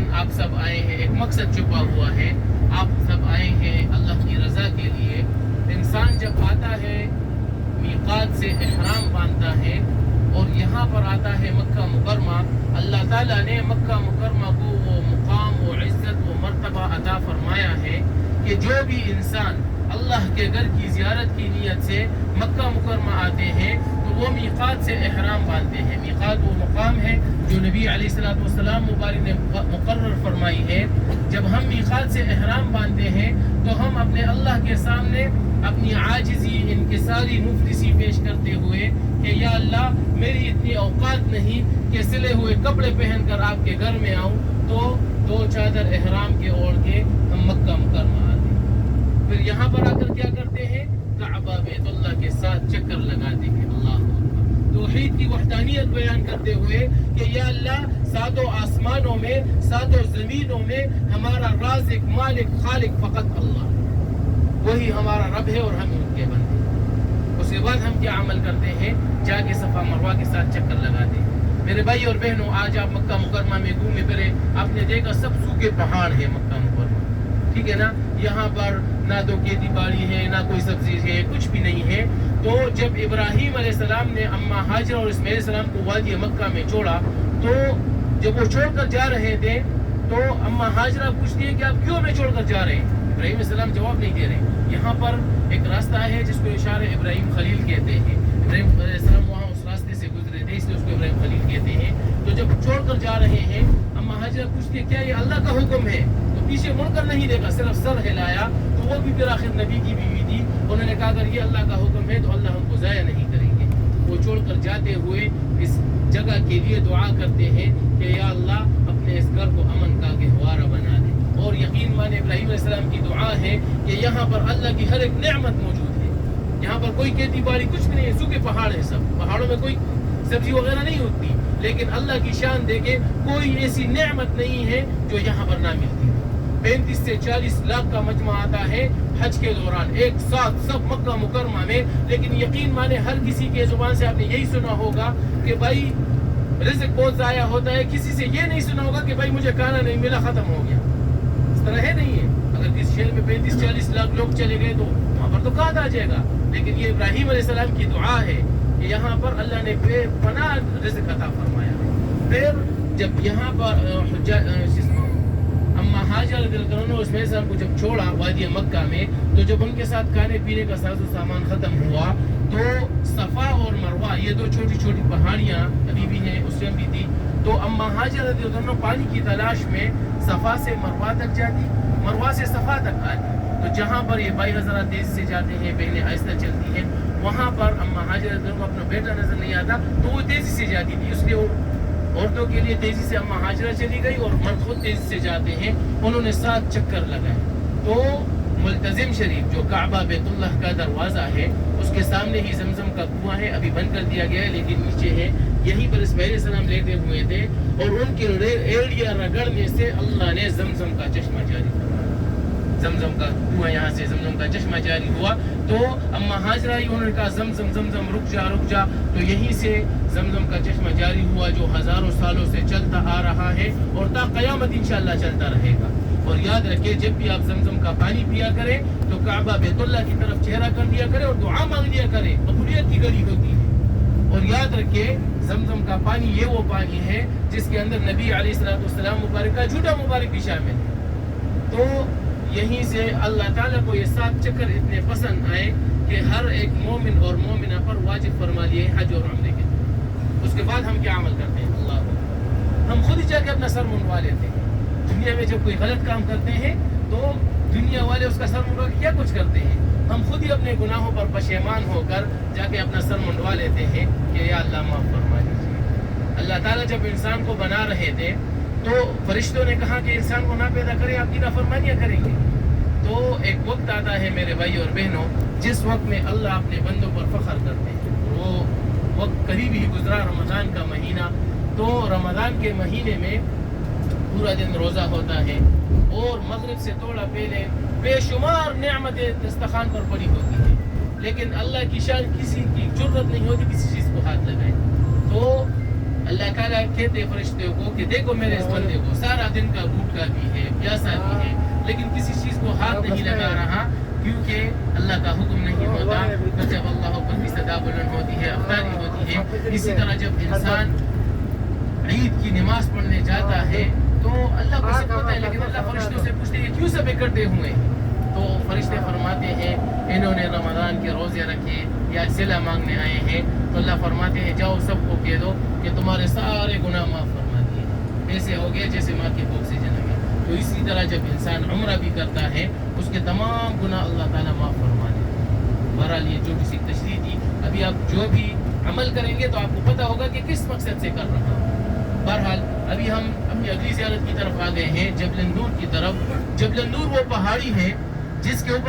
مثلاً آپ سب آئے ہیں، ایک مقصد چھپا ہوا ہے، آپ سب آئے ہیں اللہ کی رضا کے لیے. انسان جب آتا ہے میقات سے احرام باندھتا ہے اور یہاں پر آتا ہے مکہ مکرمہ، اللہ تعالیٰ نے مکہ مکرمہ کو وہ مقام و عزت و مرتبہ عطا فرمایا ہے کہ جو بھی انسان اللہ کے گھر کی زیارت کی نیت سے مکہ مکرمہ آتے ہیں تو وہ میقات سے احرام باندھتے ہیں. میقات وہ مقام ہے جو نبی علیہ السلام مبارک نے مقرر فرمائی ہے. جب ہم میقات سے احرام باندھتے ہیں تو ہم اپنے اللہ کے سامنے اپنی عاجزی انکساری مفلسی پیش کرتے ہوئے کہ یا اللہ میری اتنی اوقات نہیں کہ سلے ہوئے کپڑے پہن کر آپ کے گھر میں آؤں، تو 2 چادر احرام کے اوڑھ کے ہم مکہ مکرمہ آتے ہیں. پھر یہاں پر آ کر کیا کرتے ہیں؟ کعبہ بیت اللہ کے ساتھ چکر لگاتے ہیں. اللہ اکبر. توحید کی وحدانیت بیان کرتے ہوئے کہ یا اللہ 7 آسمانوں میں 7 زمینوں میں ہمارا رازق مالک خالق فقط اللہ، وہی ہمارا رب ہے اور ہم ان کے بندے. اس کے بعد ہم کیا عمل کرتے ہیں؟ جا کے صفا مروہ کے ساتھ چکر لگاتے ہیں. میرے بھائی اور بہنوں، آج آپ مکہ مکرمہ میں گھومے پھرے، آپ نے دیکھا سب سوکھے پہاڑ ہیں مکہ مکرمہ، ٹھیک ہے نا. یہاں پر نہ تو کھیتی باڑی ہے، نہ کوئی سبزی ہے، کچھ بھی نہیں ہے. تو جب ابراہیم علیہ السلام نے اما ہاجرہ اور اسماعیل علیہ السلام کو وادی مکہ میں چھوڑا، تو جب وہ چھوڑ کر جا رہے تھے تو اما ہاجرہ پوچھتی ہے کہ آپ کیوں ہمیں چھوڑ کر جا رہے ہیں؟ ابراہیم علیہ السلام جواب نہیں دے رہے. یہاں پر ایک راستہ ہے جس کو اشارہ ابراہیم خلیل کہتے ہیں. ابراہیم علیہ السلام وہاں اس راستے سے گزرے تھے، اس لیے اس کو ابراہیم خلیل کہتے ہیں. تو جب چھوڑ کر جا رہے ہیں، اما ہاجرہ پوچھتی ہے کیا یہ اللہ کا حکم ہے؟ تو پیچھے مڑ کر نہیں دیکھا، صرف سر ہلایا. تو وہ بھی پھر آخر نبی کی بیوی تھی، انہوں نے کہا اگر یہ اللہ کا حکم ہے تو اللہ ہم کو ضائع نہیں کریں گے. وہ چھوڑ کر جاتے ہوئے اس جگہ کے لیے دعا کرتے ہیں کہ یا اللہ اپنے اس گھر کو امن کا گہوارہ بنا دے. اور یقین مانے ابراہیم علیہ السلام کی دعا ہے کہ یہاں پر اللہ کی ہر ایک نعمت موجود ہے. یہاں پر کوئی کھیتی باڑی کچھ بھی نہیں ہے، سوکھے پہاڑ ہیں، سب پہاڑوں میں کوئی سبزی وغیرہ نہیں ہوتی، لیکن اللہ کی شان دیکھے کوئی ایسی نعمت نہیں ہے جو یہاں پر نہ ملتی. 35 سے 40 لاکھ کا مجمع آتا ہے حج کے دوران ایک ساتھ سب مکہ مکرمہ میں. لیکن یقین مانے ہر کسی کے زبان سے آپ نے یہی سنا ہوگا کہ بھائی رزق بہت ضائع ہوتا ہے. کسی سے یہ نہیں سنا ہوگا کہ بھائی مجھے کھانا نہیں ملا، ختم ہو گیا. اس طرح ہے نہیں ہے. اگر کس شہر میں 35-40 لاکھ لوگ چلے گئے تو وہاں پر تو کھاد آ جائے گا. لیکن یہ ابراہیم علیہ السلام کی دعا ہے کہ یہاں پر اللہ نے بے پناہ رزق عطا فرمایا. پھر جب یہاں پر اما ہاجرہ رضی اللہ عنہ اس میں کو جب چھوڑا وادی مکہ میں، تو جب ان کے ساتھ کھانے پینے کا ساز و سامان ختم ہوا تو صفا اور مروہ یہ 2 چھوٹی چھوٹی پہاڑیاں ابھی بھی ہیں، اس میں بھی تھی. تو اما ہاجرہ رضی اللہ عنہ پانی کی تلاش میں صفا سے مروہ تک جاتی، مروہ سے صفا تک آتی. تو جہاں پر یہ بھائی حضرات تیزی سے جاتے ہیں، بہنیں آہستہ چلتی ہیں، وہاں پر اما ہاجرہ رضی اللہ عنہ کو اپنا بیٹا نظر نہیں آتا تو وہ تیزی سے جاتی تھی. اس لیے عورتوں کے لیے تیزی سے اما ہاجرہ چلی گئی اور مرد خود تیزی سے جاتے ہیں. انہوں نے 7 چکر لگائے. تو ملتزم شریف جو کعبہ بیت اللہ کا دروازہ ہے، اس کے سامنے ہی زمزم کا کنواں ہے، ابھی بند کر دیا گیا ہے لیکن نیچے ہے. یہیں پر اسماعیل علیہ السلام لیٹے ہوئے تھے اور ان کے ایڑیاں رگڑنے سے اللہ نے زمزم کا چشمہ جاری کیا. زمزم کا کنواں، یہاں سے زمزم کا چشمہ جاری ہوا. تو اما ہاجرہ ہی انہوں نے کہا زمزم زمزم رک جا رک جا. تو یہیں سے زمزم کا چشمہ جاری ہوا جو ہزاروں سالوں سے چلتا آ رہا ہے اور تا قیامت انشاءاللہ چلتا رہے گا. اور یاد رکھیں جب بھی آپ زمزم کا پانی پیا کریں تو کعبہ بیت اللہ کی طرف چہرہ کر دیا کریں اور دعا مانگ لیا کریں، قبولیت کی گھڑی ہوتی ہے. اور یاد رکھیں زمزم کا پانی یہ وہ پانی ہے جس کے اندر نبی علیہ السلام مبارک کا جھوٹا مبارک بھی شامل ہے. تو یہیں سے اللہ تعالیٰ کو یہ 7 چکر اتنے پسند آئے کہ ہر ایک مومن اور مومنہ پر واجب فرما لیے حج اور عمرے کے. اس کے بعد ہم کیا عمل کرتے ہیں؟ اللہ، ہم خود ہی جا کے اپنا سر منڈوا لیتے ہیں. دنیا میں جب کوئی غلط کام کرتے ہیں تو دنیا والے اس کا سر منڈوا کے کیا کچھ کرتے ہیں، ہم خود ہی اپنے گناہوں پر پشیمان ہو کر جا کے اپنا سر منڈوا لیتے ہیں کہ یا اللہ معاف فرما دیجیے. اللہ تعالیٰ جب انسان کو بنا رہے تھے تو فرشتوں نے کہا کہ انسان کو نہ پیدا کرے، آپ کی نافرمانیاں کریں گے. تو ایک وقت آتا ہے میرے بھائی اور بہنوں جس وقت میں اللہ اپنے بندوں پر فخر کرتے ہیں. وہ وقت قریب ہی گزرا، رمضان کا مہینہ. تو رمضان کے مہینے میں پورا دن روزہ ہوتا ہے اور مغرب سے تھوڑا پہلے بے شمار نعمتیں دسترخوان پر پڑی ہوتی ہیں، لیکن اللہ کی شان کسی کی جرت نہیں ہوتی کسی چیز کو ہاتھ لگائے. تو اللہ تعالیٰ کہتے فرشتے کو کہ دیکھو میرے اس بندے کو سارا دن کا لیکن کسی چیز کو ہاتھ نہیں لگا رہا کیونکہ اللہ کا حکم نہیں ہوتا. تو جب اللہ اکبر کی صدا بلند ہوتی ہے, افطاری ہوتی ہے. اسی طرح جب انسان عید کی نماز پڑھنے جاتا ہے تو اللہ کو سب پتہ ہے, لیکن اللہ فرشتوں سے پوچھتے ہیں کیوں سب اکٹھے ہوئے ہیں. تو فرشتے فرماتے ہیں انہوں نے رمضان کے روزے رکھے یا صلہ مانگنے آئے ہیں. تو اللہ فرماتے ہیں جاؤ سب کو کہہ دو کہ تمہارے سارے گناہ معاف فرما دیے. ایسے ہو گئے جیسے ماں کے کوکھ سے جنم ہے. تو اسی طرح جب انسان عمرہ بھی کرتا ہے اس کے تمام گناہ اللہ تعالیٰ معاف فرما دیتے ہیں. بہرحال یہ جو کسی تشریح تھی, ابھی آپ جو بھی عمل کریں گے تو آپ کو پتہ ہوگا کہ کس مقصد سے کر رہا ہوں. بہرحال ابھی ہم اپنی اگلی زیارت کی طرف آ گئے ہیں, جبل النور کی طرف. جبل النور وہ پہاڑی ہے جس کے اوپر